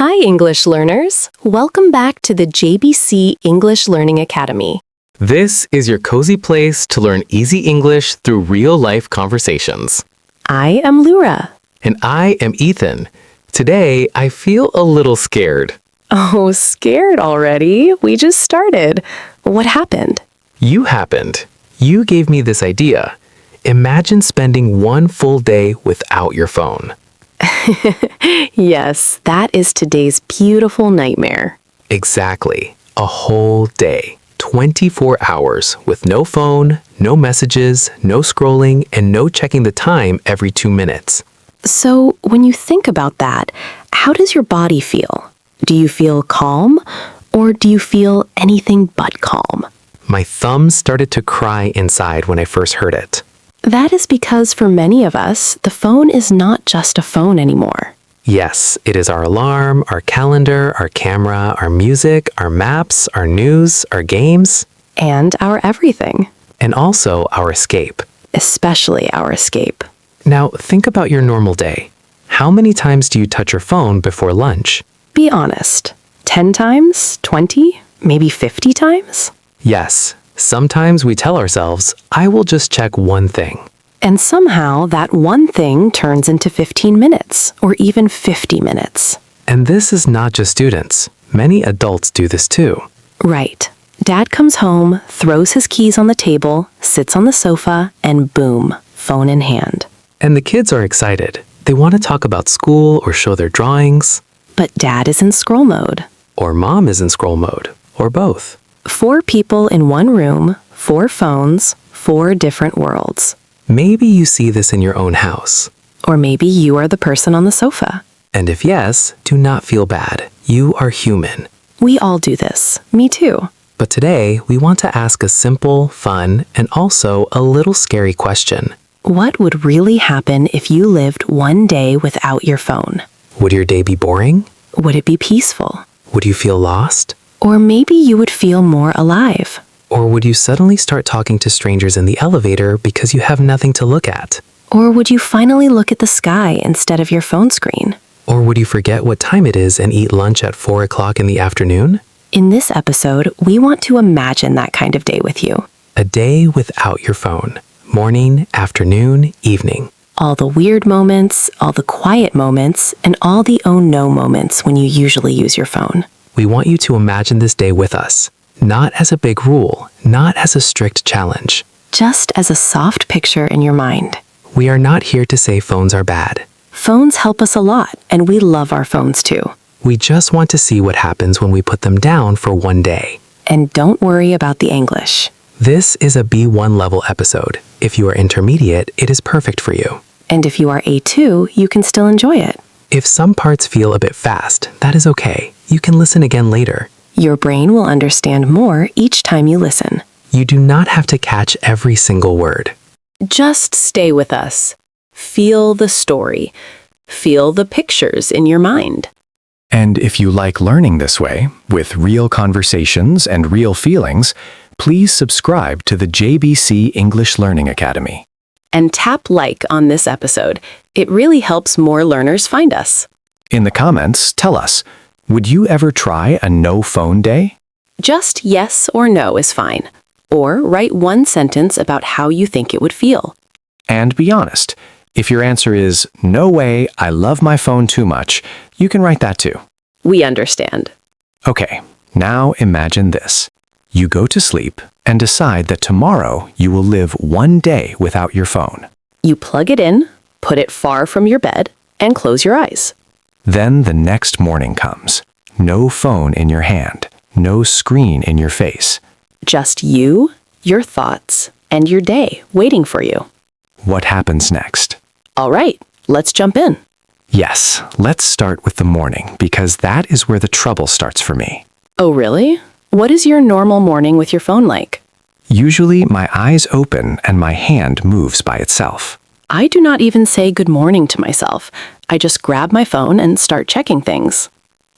Hi, English learners. Welcome back to the JBC English Learning Academy. This is your cozy place to learn easy English through real-life conversations. I am Lura. And I am Ethan. Today, I feel a little scared. Oh, scared already? We just started. What happened? You happened. You gave me this idea. Imagine spending one full day without your phone. Yes, that is today's beautiful nightmare. Exactly. A whole day. 24 hours with no phone, no messages, no scrolling, and no checking the time every 2 minutes. So, when you think about that, how does your body feel? Do you feel calm, or do you feel anything but calm? My thumbs started to cry inside when I first heard it. That is because for many of us, the phone is not just a phone anymore. Yes, it is our alarm, our calendar, our camera, our music, our maps, our news, our games, And our everything, and also our escape. especially our escape. Now, think about your normal day. How many times do you touch your phone before lunch? Be honest. 10 times? 20? Maybe 50 times? Yes, sometimes we tell ourselves, I will just check one thing. And somehow that one thing turns into 15 minutes or even 50 minutes. And this is not just students. Many adults do this too. Right. Dad comes home, throws his keys on the table, sits on the sofa, and boom, phone in hand. And the kids are excited. They want to talk about school or show their drawings. But Dad is in scroll mode. Or mom is in scroll mode. Or both. 4 people in one room, 4 phones, 4 different worlds. Maybe you see this in your own house. Or maybe you are the person on the sofa. And if yes, do not feel bad. You are human. We all do this. Me too. But today, we want to ask a simple, fun, and also a little scary question. What would really happen if you lived one day without your phone? Would your day be boring? Would it be peaceful? Would you feel lost? Or maybe you would feel more alive. Or would you suddenly start talking to strangers in the elevator because you have nothing to look at? Or would you finally look at the sky instead of your phone screen? Or would you forget what time it is and eat lunch at 4 o'clock in the afternoon? In this episode, we want to imagine that kind of day with you. A day without your phone. Morning, afternoon, evening. All the weird moments, all the quiet moments, and all the oh no moments when you usually use your phone. We want you to imagine this day with us. Not as a big rule, not as a strict challenge. Just as a soft picture in your mind. We are not here to say phones are bad. Phones help us a lot, and we love our phones too. We just want to see what happens when we put them down for one day. And don't worry about the English. This is a B1 level episode. If you are intermediate, it is perfect for you. And if you are A2, you can still enjoy it. If some parts feel a bit fast, that is okay. You can listen again later. Your brain will understand more each time you listen. You do not have to catch every single word. Just stay with us. Feel the story. Feel the pictures in your mind. And if you like learning this way, with real conversations and real feelings, please subscribe to the JBC English Learning Academy. And tap like on this episode. It really helps more learners find us. In the comments, tell us, would you ever try a no-phone day? Just yes or no is fine. Or write one sentence about how you think it would feel. And be honest. If your answer is, no way, I love my phone too much, you can write that too. We understand. Okay, now imagine this. You go to sleep and decide that tomorrow you will live one day without your phone. You plug it in, put it far from your bed, and close your eyes. Then the next morning comes. No phone in your hand, no screen in your face. Just you, your thoughts, and your day waiting for you. What happens next? All right, let's jump in. Yes, let's start with the morning because that is where the trouble starts for me. Oh, really? What is your normal morning with your phone like? Usually my eyes open and my hand moves by itself. I do not even say good morning to myself. I just grab my phone and start checking things.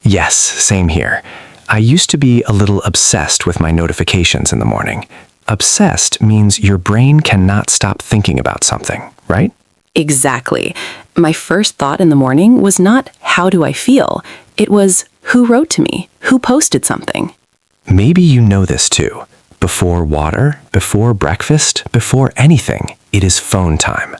Yes, same here. I used to be a little obsessed with my notifications in the morning. Obsessed means your brain cannot stop thinking about something, right? Exactly. My first thought in the morning was not, how do I feel? It was who wrote to me, who posted something. Maybe you know this too. Before water, before breakfast, before anything, it is phone time.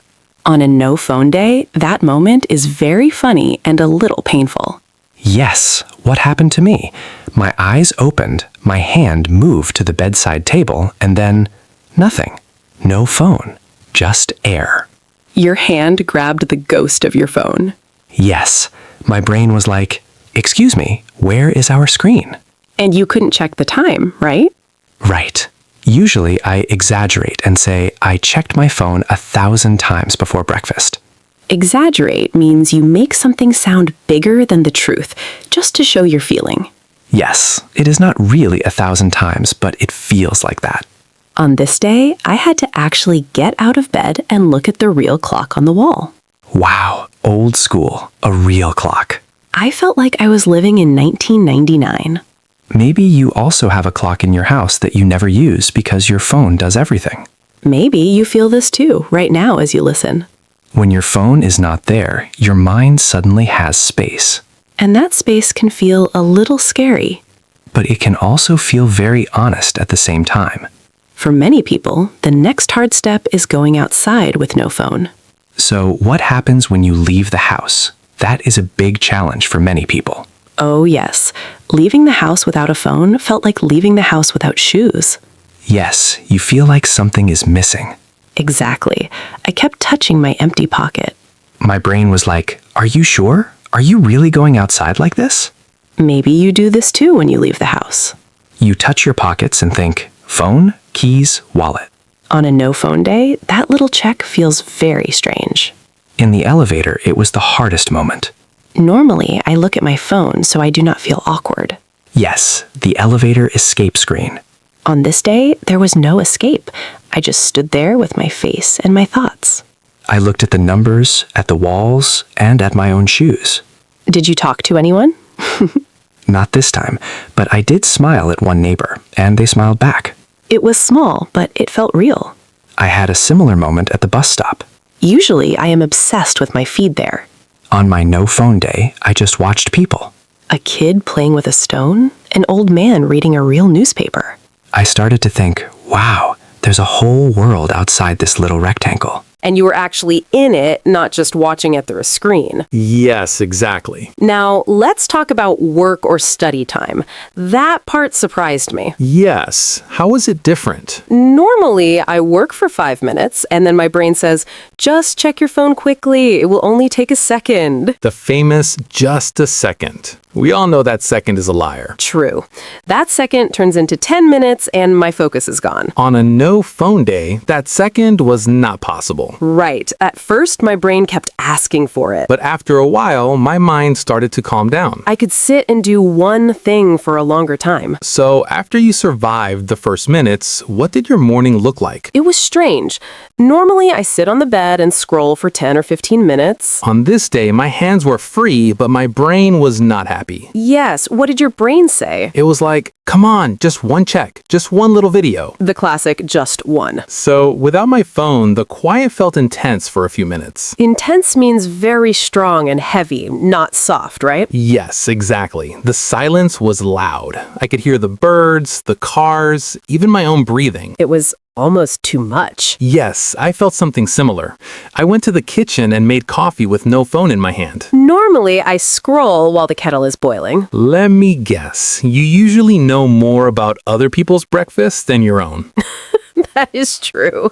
On a no phone day, that moment is very funny and a little painful. Yes, what happened to me? My eyes opened, my hand moved to the bedside table, and then nothing. No phone, just air. Your hand grabbed the ghost of your phone. Yes, my brain was like, "Excuse me, where is our screen?" And you couldn't check the time, right? Right. Usually I exaggerate and say I checked my phone 1,000 times before breakfast. Exaggerate means you make something sound bigger than the truth, just to show your feeling. Yes, it is not really 1,000 times, but it feels like that. On this day, I had to actually get out of bed and look at the real clock on the wall. Wow, old school, a real clock. I felt like I was living in 1999. Maybe you also have a clock in your house that you never use because your phone does everything. Maybe you feel this too, right now as you listen. When your phone is not there, your mind suddenly has space. And that space can feel a little scary. But it can also feel very honest at the same time. For many people, the next hard step is going outside with no phone. So what happens when you leave the house? That is a big challenge for many people. Oh yes, leaving the house without a phone felt like leaving the house without shoes. Yes, you feel like something is missing. Exactly. I kept touching my empty pocket. My brain was like, "Are you sure? Are you really going outside like this?" Maybe you do this too when you leave the house. You touch your pockets and think, phone, keys, wallet. On a no phone day, that little check feels very strange. In the elevator, it was the hardest moment. Normally, I look at my phone so I do not feel awkward. Yes, the elevator escape screen. On this day, there was no escape. I just stood there with my face and my thoughts. I looked at the numbers, at the walls, and at my own shoes. Did you talk to anyone? Not this time, but I did smile at one neighbor, and they smiled back. It was small, but it felt real. I had a similar moment at the bus stop. Usually, I am obsessed with my feed there. On my no phone day, I just watched people. A kid playing with a stone? An old man reading a real newspaper? I started to think, wow, there's a whole world outside this little rectangle. And you were actually in it, not just watching it through a screen. Yes, exactly. Now, let's talk about work or study time. That part surprised me. Yes. How is it different? Normally, I work for 5 minutes, and then my brain says, just check your phone quickly. It will only take a second. The famous just a second. We all know that second is a liar. True. That second turns into 10 minutes, and my focus is gone. On a no phone day, that second was not possible. Right. At first, my brain kept asking for it. But after a while, my mind started to calm down. I could sit and do one thing for a longer time. So after you survived the first minutes, what did your morning look like? It was strange. Normally, I sit on the bed and scroll for 10 or 15 minutes. On this day, my hands were free, but my brain was not happy. Yes, what did your brain say? It was like, come on, just one check, just one little video. The classic just one. So without my phone, the quiet felt intense for a few minutes. Intense means very strong and heavy, not soft, right? Yes, exactly. The silence was loud. I could hear the birds, the cars, even my own breathing. It was almost too much. Yes, I felt something similar. I went to the kitchen and made coffee with no phone in my hand. Normally, I scroll while the kettle is boiling. Let me guess, you usually know more about other people's breakfast than your own. That is true.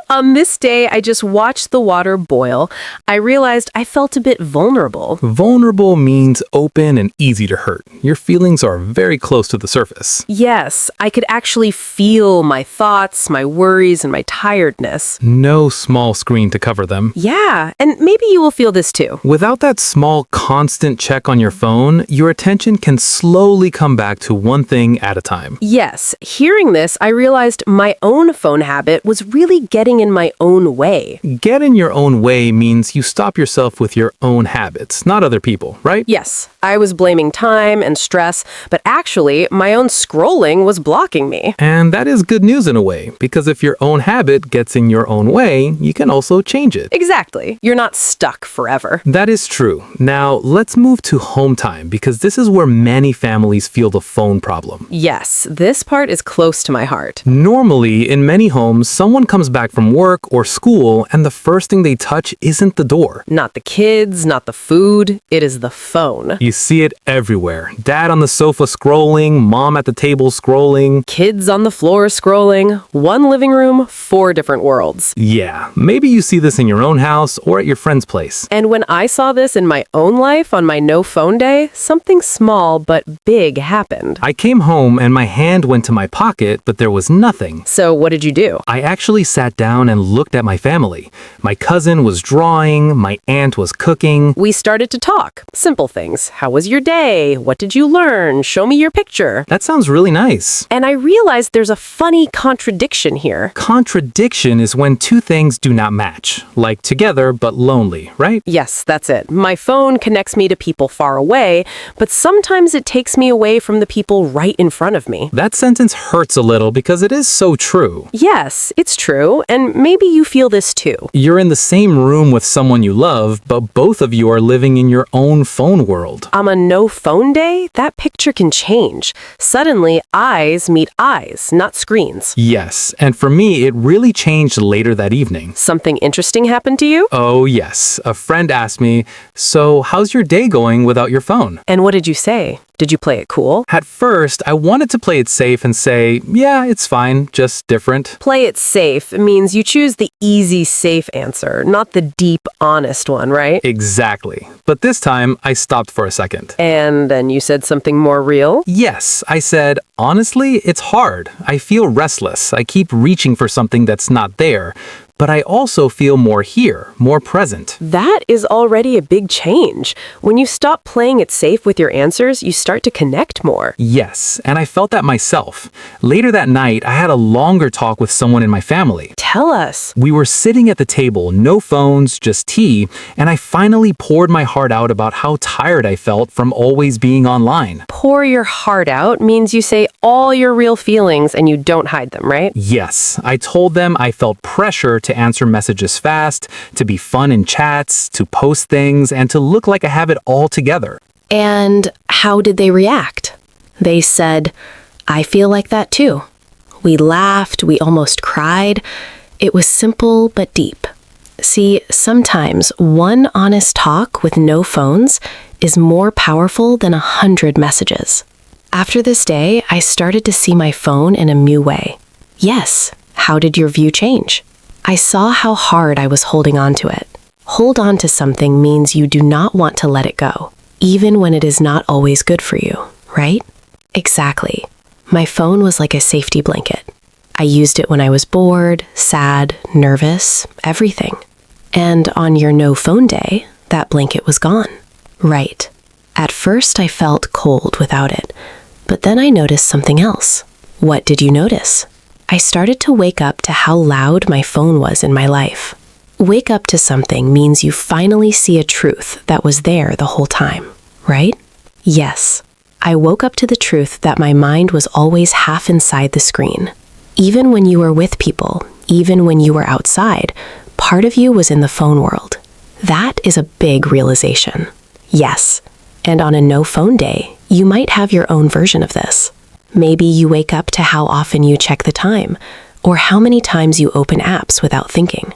On this day, I just watched the water boil. I realized I felt a bit vulnerable. Vulnerable means open and easy to hurt. Your feelings are very close to the surface. Yes, I could actually feel my thoughts, my worries, and my tiredness. No small screen to cover them. Yeah, and maybe you will feel this too. Without that small, constant check on your phone, your attention can slowly come back to one thing at a time. Yes, hearing this, I realized my own phone habit was really getting in my own way. Get in your own way means you stop yourself with your own habits, not other people, right? Yes, I was blaming time and stress, but actually, my own scrolling was blocking me. And that is good news in a way, because if your own habit gets in your own way, you can also change it. Exactly. You're not stuck forever. That is true. Now, let's move to home time, because this is where many families feel the phone problem. Yes, this part is close to my heart. Normally, in many homes, someone comes back from work or school, and the first thing they touch isn't the door. Not the kids, not the food, it is the phone. You see it everywhere. Dad on the sofa scrolling, mom at the table scrolling. Kids on the floor scrolling, one living room, 4 different worlds. Yeah, maybe you see this in your own house or at your friend's place. And when I saw this in my own life on my no phone day, something small but big happened. I came home and my hand went to my pocket, but there was nothing. So what did you do? I actually sat down and looked at my family. My cousin was drawing, my aunt was cooking. We started to talk. Simple things. How was your day? What did you learn? Show me your picture. That sounds really nice. And I realized there's a funny contradiction here. Contradiction is when two things do not match, like together but lonely, right? Yes, that's it. My phone connects me to people far away, but sometimes it takes me away from the people right in front of me. That sentence hurts a little because it is so true. Yes, it's true, and maybe you feel this too. You're in the same room with someone you love, but both of you are living in your own phone world. On a no phone day, that picture can change. Suddenly, eyes meet eyes, not screens. Yes, and for me, it really changed later that evening. Something interesting happened to you? Oh, yes. A friend asked me, "So, how's your day going without your phone?" And what did you say? Did you play it cool? At first, I wanted to play it safe and say, "Yeah, it's fine, just different." Play it safe means you choose the easy, safe answer, not the deep, honest one, right? Exactly. But this time, I stopped for a second. And then you said something more real? Yes, I said, "Honestly, it's hard. I feel restless. I keep reaching for something that's not there. But I also feel more here, more present." That is already a big change. When you stop playing it safe with your answers, you start to connect more. Yes, and I felt that myself. Later that night, I had a longer talk with someone in my family. Tell us. We were sitting at the table, no phones, just tea, and I finally poured my heart out about how tired I felt from always being online. Pour your heart out means you say all your real feelings and you don't hide them, right? Yes, I told them I felt pressure to answer messages fast, to be fun in chats, to post things, and to look like I have it all together. And how did they react? They said, "I feel like that too." We laughed, we almost cried. It was simple but deep. See, sometimes one honest talk with no phones is more powerful than 100 messages. After this day, I started to see my phone in a new way. Yes, how did your view change? I saw how hard I was holding on to it. Hold on to something means you do not want to let it go, even when it is not always good for you, right? Exactly. My phone was like a safety blanket. I used it when I was bored, sad, nervous, everything. And on your no phone day, that blanket was gone. Right. At first I felt cold without it, but then I noticed something else. What did you notice? I started to wake up to how loud my phone was in my life. Wake up to something means you finally see a truth that was there the whole time, right? Yes. I woke up to the truth that my mind was always half inside the screen. Even when you were with people, even when you were outside, part of you was in the phone world. That is a big realization. Yes. And on a no phone day, you might have your own version of this. Maybe you wake up to how often you check the time, or how many times you open apps without thinking.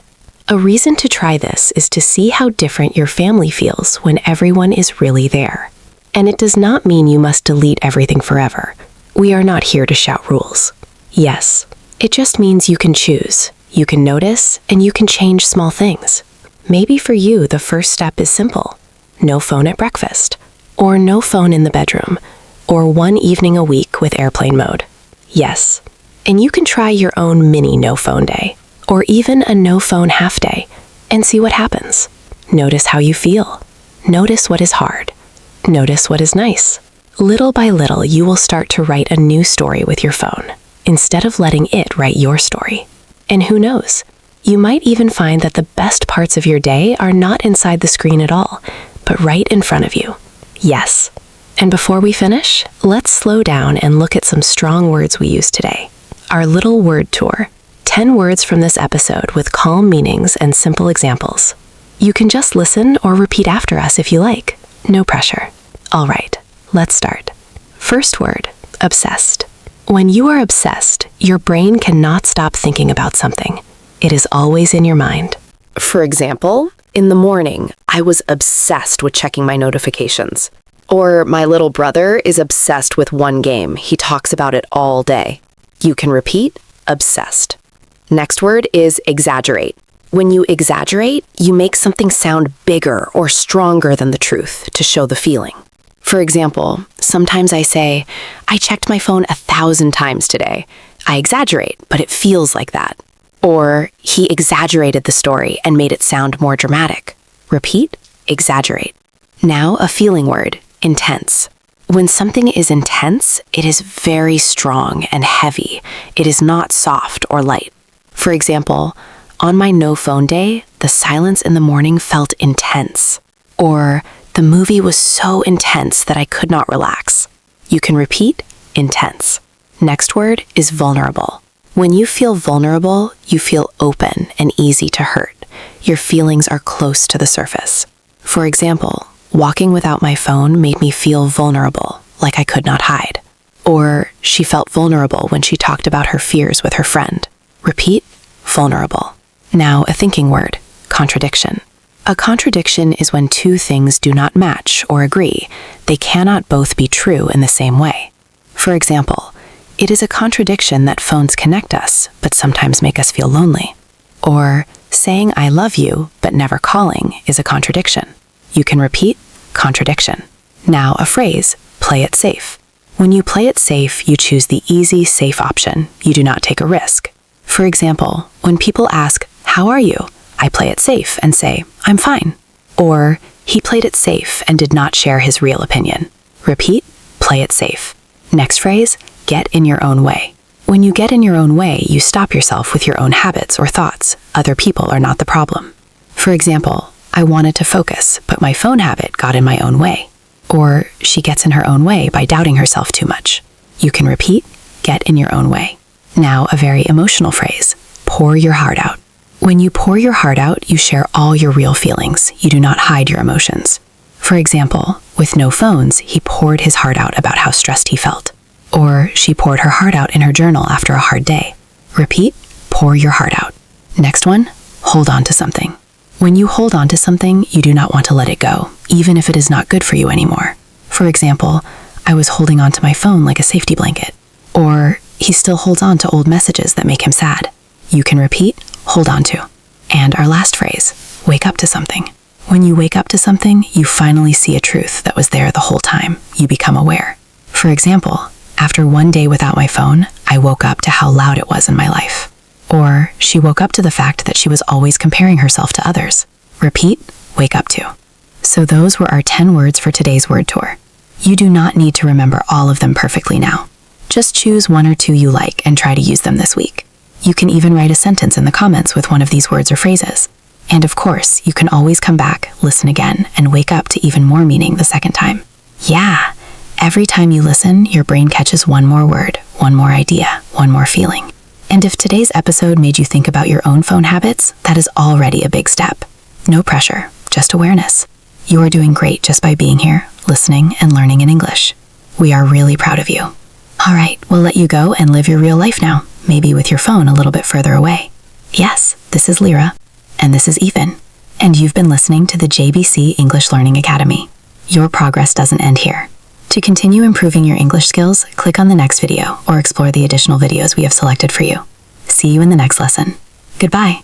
A reason to try this is to see how different your family feels when everyone is really there. And it does not mean you must delete everything forever. We are not here to shout rules. Yes, it just means you can choose, you can notice, and you can change small things. Maybe for you, the first step is simple. No phone at breakfast, or no phone in the bedroom, or one evening a week with airplane mode. Yes, and you can try your own mini no phone day, or even a no phone half day, and see what happens. Notice how you feel. Notice what is hard. Notice what is nice. Little by little, you will start to write a new story with your phone. instead of letting it write your story. And who knows? You might even find that the best parts of your day are not inside the screen at all, but right in front of you. Yes. And before we finish, let's slow down and look at some strong words we used today. Our little word tour. 10 words from this episode with calm meanings and simple examples. You can just listen or repeat after us if you like. No pressure. All right, let's start. First word, obsessed. When you are obsessed, your brain cannot stop thinking about something. It is always in your mind. For example, in the morning, I was obsessed with checking my notifications. Or my little brother is obsessed with one game. He talks about it all day. You can repeat, obsessed. Next word is exaggerate. When you exaggerate, you make something sound bigger or stronger than the truth to show the feeling. For example, sometimes I say, I checked my phone 1,000 times today. I exaggerate, but it feels like that. Or he exaggerated the story and made it sound more dramatic. Repeat, exaggerate. Now a feeling word, intense. When something is intense, it is very strong and heavy. It is not soft or light. For example, on my no phone day, the silence in the morning felt intense. Or the movie was so intense that I could not relax. You can repeat, intense. Next word is vulnerable. When you feel vulnerable, you feel open and easy to hurt. Your feelings are close to the surface. For example, walking without my phone made me feel vulnerable, like I could not hide. Or she felt vulnerable when she talked about her fears with her friend. Repeat, vulnerable. Now a thinking word, contradiction. A contradiction is when two things do not match or agree. They cannot both be true in the same way. For example, it is a contradiction that phones connect us, but sometimes make us feel lonely. Or saying I love you, but never calling is a contradiction. You can repeat, contradiction. Now a phrase, play it safe. When you play it safe, you choose the easy, safe option. You do not take a risk. For example, when people ask, how are you? I play it safe and say, I'm fine. Or, he played it safe and did not share his real opinion. Repeat, play it safe. Next phrase, get in your own way. When you get in your own way, you stop yourself with your own habits or thoughts. Other people are not the problem. For example, I wanted to focus, but my phone habit got in my own way. Or, she gets in her own way by doubting herself too much. You can repeat, get in your own way. Now a very emotional phrase, pour your heart out. When you pour your heart out, you share all your real feelings. You do not hide your emotions. For example, with no phones, he poured his heart out about how stressed he felt. Or she poured her heart out in her journal after a hard day. Repeat, pour your heart out. Next one, hold on to something. When you hold on to something, you do not want to let it go, even if it is not good for you anymore. For example, I was holding on to my phone like a safety blanket. Or he still holds on to old messages that make him sad. You can repeat, hold on to. And our last phrase, wake up to something. When you wake up to something, you finally see a truth that was there the whole time. You become aware. For example, after one day without my phone, I woke up to how loud it was in my life. Or she woke up to the fact that she was always comparing herself to others. Repeat, wake up to. So those were our 10 words for today's word tour. You do not need to remember all of them perfectly now. Just choose 1 or 2 you like and try to use them this week. You can even write a sentence in the comments with one of these words or phrases. And of course, you can always come back, listen again, and wake up to even more meaning the second time. Yeah, every time you listen, your brain catches one more word, one more idea, one more feeling. And if today's episode made you think about your own phone habits, that is already a big step. No pressure, just awareness. You are doing great just by being here, listening, and learning in English. We are really proud of you. All right, we'll let you go and live your real life now, maybe with your phone a little bit further away. Yes, this is Lyra, and this is Ethan, and you've been listening to the JBC English Learning Academy. Your progress doesn't end here. To continue improving your English skills, click on the next video or explore the additional videos we have selected for you. See you in the next lesson. Goodbye.